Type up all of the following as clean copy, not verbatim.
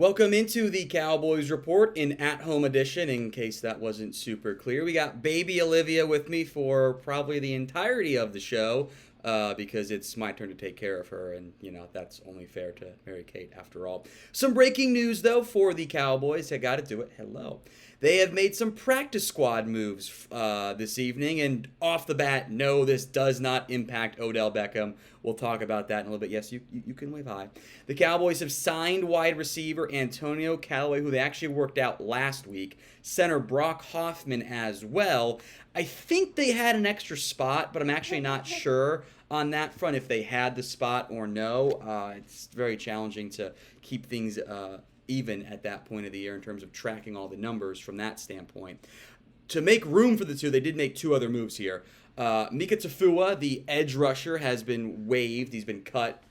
Welcome into the Cowboys Report in at-home edition, in case that wasn't super clear. We got Baby Olivia with me for probably the entirety of the show because it's my turn to take care of her, and, that's only fair to Mary Kate after all. Some breaking news, though, for the Cowboys. I got to do it. Hello. They have made some practice squad moves this evening, and off the bat, no, this does not impact Odell Beckham. We'll talk about that in a little bit. Yes, you can wave hi. The Cowboys have signed wide receiver Antonio Callaway, who they actually worked out last week. Center Brock Hoffman as well. I think they had an extra spot, but I'm actually not sure on that front if they had the spot or no. It's very challenging to keep things even at that point of the year in terms of tracking all the numbers from that standpoint. To make room for the two, they did make two other moves here. Mika Tafua, the edge rusher, has been waived. He's been cut.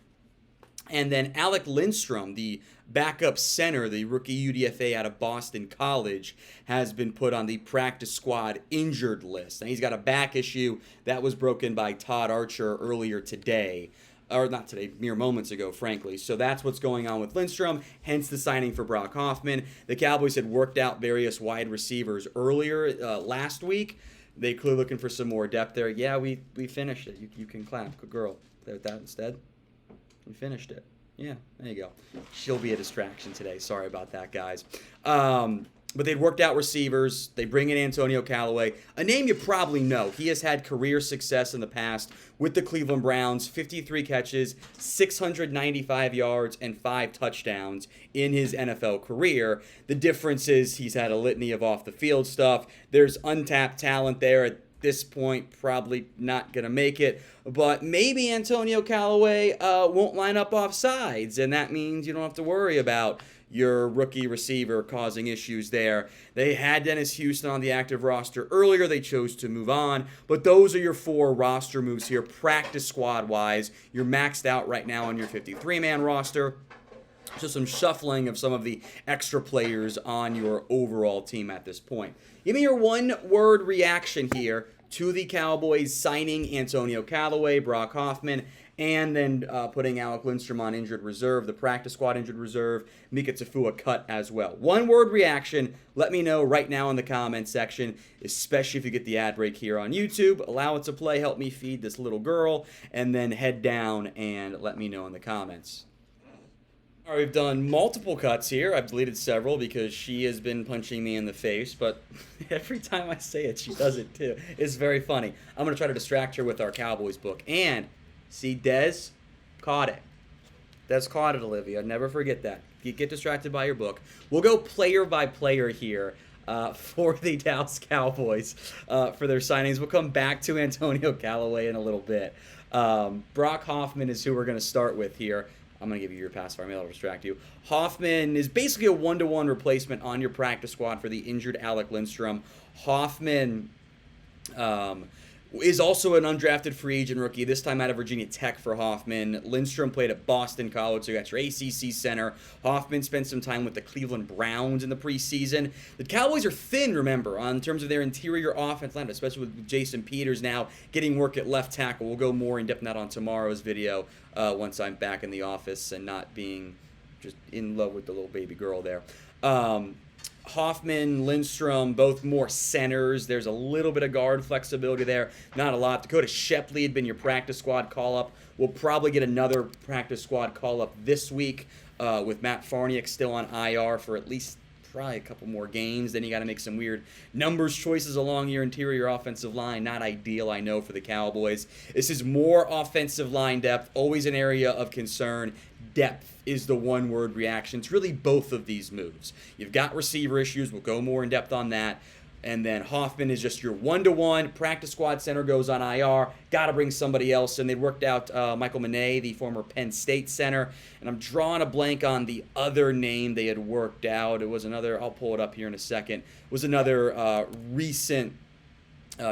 And then Alec Lindstrom, the backup center, the rookie UDFA out of Boston College, has been put on the practice squad injured list. And he's got a back issue that was broken by Todd Archer earlier today. Or not today, mere moments ago, frankly. So that's what's going on with Lindstrom, hence the signing for Brock Hoffman. The Cowboys had worked out various wide receivers earlier last week. They're clearly looking for some more depth there. Yeah, we finished it. You can clap. Good girl. That instead. We finished it. Yeah, there you go. She'll be a distraction today. Sorry about that, guys. But they'd worked out receivers. They bring in Antonio Callaway, a name you probably know. He has had career success in the past with the Cleveland Browns, 53 catches, 695 yards, and 5 touchdowns in his NFL career. The difference is he's had a litany of off-the-field stuff. There's untapped talent there at this point, probably not going to make it. But maybe Antonio Callaway won't line up off sides, and that means you don't have to worry about your rookie receiver causing issues there. They had Dennis Houston on the active roster earlier. They chose to move on. But those are your 4 roster moves here, practice squad-wise. You're maxed out right now on your 53-man roster. So some shuffling of some of the extra players on your overall team at this point. Give me your one-word reaction here to the Cowboys signing Antonio Callaway, Brock Hoffman, and then putting Alec Lindstrom on injured reserve, the practice squad injured reserve, Mika Tafua cut as well. One-word reaction, let me know right now in the comments section, especially if you get the ad break here on YouTube. Allow it to play, help me feed this little girl, and then head down and let me know in the comments. All right, we've done multiple cuts here. I've deleted several because she has been punching me in the face, but every time I say it, she does it too. It's very funny. I'm going to try to distract her with our Cowboys book. And see, Dez caught it. Dez caught it, Olivia. Never forget that. Get distracted by your book. We'll go player by player here for the Dallas Cowboys for their signings. We'll come back to Antonio Callaway in a little bit. Brock Hoffman is who we're going to start with here. I'm going to give you your pass for me. That'll distract you. Hoffman is basically a one-to-one replacement on your practice squad for the injured Alec Lindstrom. Hoffman is also an undrafted free agent rookie, this time out of Virginia Tech for Hoffman. Lindstrom played at Boston College, so you got your ACC center. Hoffman spent some time with the Cleveland Browns in the preseason. The Cowboys are thin, remember, in terms of their interior offense line, especially with Jason Peters now getting work at left tackle. We'll go more in depth on that on tomorrow's video once I'm back in the office and not being just in love with the little baby girl there. Hoffman, Lindstrom, both more centers. There's a little bit of guard flexibility there. Not a lot. Dakota Shepley had been your practice squad call-up. We'll probably get another practice squad call-up this week with Matt Farniok still on IR for at least probably a couple more games. Then you got to make some weird numbers choices along your interior offensive line. Not ideal, I know, for the Cowboys. This is more offensive line depth, always an area of concern. Depth is the one-word reaction. It's really both of these moves. You've got receiver issues. We'll go more in depth on that. And then Hoffman is just your one-to-one. Practice squad center goes on IR. Got to bring somebody else. And they worked out Michael Manet, the former Penn State center. And I'm drawing a blank on the other name they had worked out. It was another, I'll pull it up here in a second. It was another recent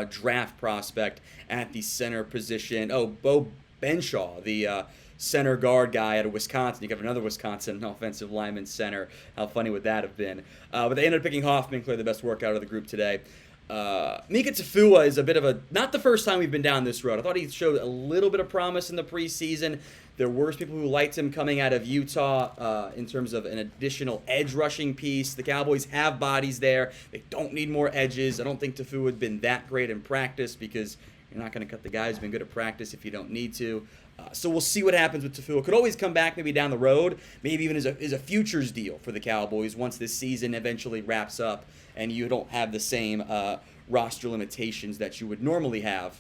draft prospect at the center position. Oh, Bo Benshaw, the center guard guy out of Wisconsin. You got another Wisconsin offensive lineman center. How funny would that have been? But they ended up picking Hoffman, clearly the best workout of the group today. Mika Tafua is a bit of a, not the first time we've been down this road. I thought he showed a little bit of promise in the preseason. There were people who liked him coming out of Utah in terms of an additional edge rushing piece. The Cowboys have bodies there. They don't need more edges. I don't think Tafua had been that great in practice because you're not going to cut the guy who's been good at practice if you don't need to. So we'll see what happens with Tafua. Could always come back maybe down the road, maybe even as a futures deal for the Cowboys once this season eventually wraps up and you don't have the same roster limitations that you would normally have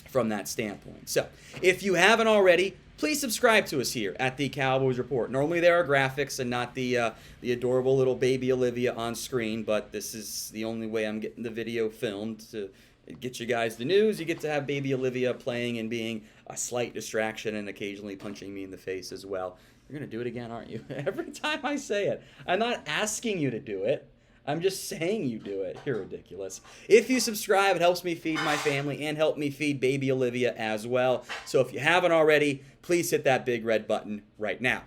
from that standpoint. So if you haven't already, please subscribe to us here at the Cowboys Report. Normally there are graphics and not the adorable little Baby Olivia on screen, but this is the only way I'm getting the video filmed to get you guys the news. You get to have Baby Olivia playing and being a slight distraction and occasionally punching me in the face as well. You're going to do it again, aren't you? Every time I say it. I'm not asking you to do it. I'm just saying you do it. You're ridiculous. If you subscribe, it helps me feed my family and help me feed Baby Olivia as well. So if you haven't already, please hit that big red button right now.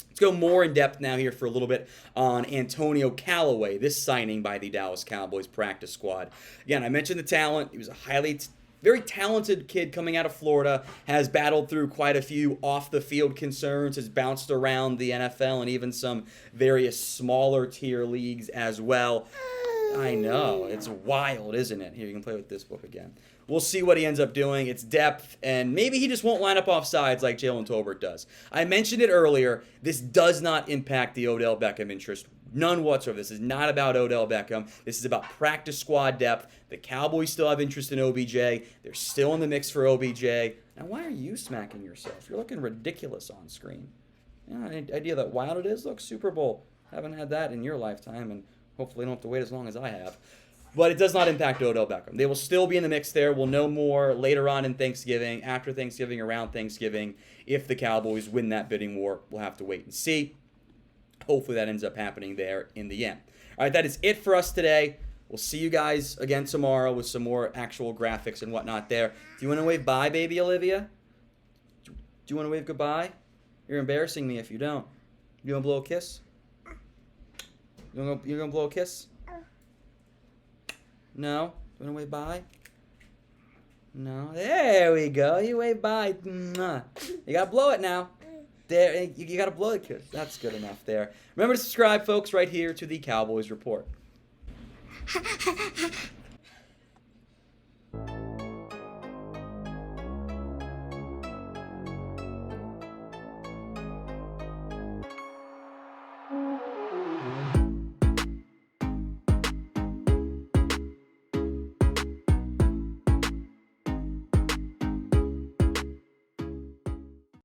Let's go more in depth now here for a little bit on Antonio Callaway, this signing by the Dallas Cowboys practice squad. Again, I mentioned the talent. He was a very talented kid coming out of Florida, has battled through quite a few off-the-field concerns, has bounced around the NFL and even some various smaller tier leagues as well. I know, it's wild, isn't it? Here, you can play with this book again. We'll see what he ends up doing. It's depth, and maybe he just won't line up off sides like Jalen Tolbert does. I mentioned it earlier. This does not impact the Odell Beckham interest. None whatsoever. This is not about Odell Beckham. This is about practice squad depth. The Cowboys still have interest in OBJ. They're still in the mix for OBJ. Now, why are you smacking yourself? You're looking ridiculous on screen. You know, any idea that wild it is? Look, Super Bowl. Haven't had that in your lifetime, and hopefully don't have to wait as long as I have. But it does not impact Odell Beckham. They will still be in the mix there. We'll know more later on in Thanksgiving, after Thanksgiving, around Thanksgiving. If the Cowboys win that bidding war, we'll have to wait and see. Hopefully that ends up happening there in the end. All right, that is it for us today. We'll see you guys again tomorrow with some more actual graphics and whatnot there. Do you want to wave bye, Baby Olivia? Do you want to wave goodbye? You're embarrassing me if you don't. You want to blow a kiss? You're gonna blow a kiss? No? You want to wave bye? No? There we go. You wave bye. You got to blow it now. There, you got to blow it. That's good enough there. Remember to subscribe, folks, right here to the Cowboys Report.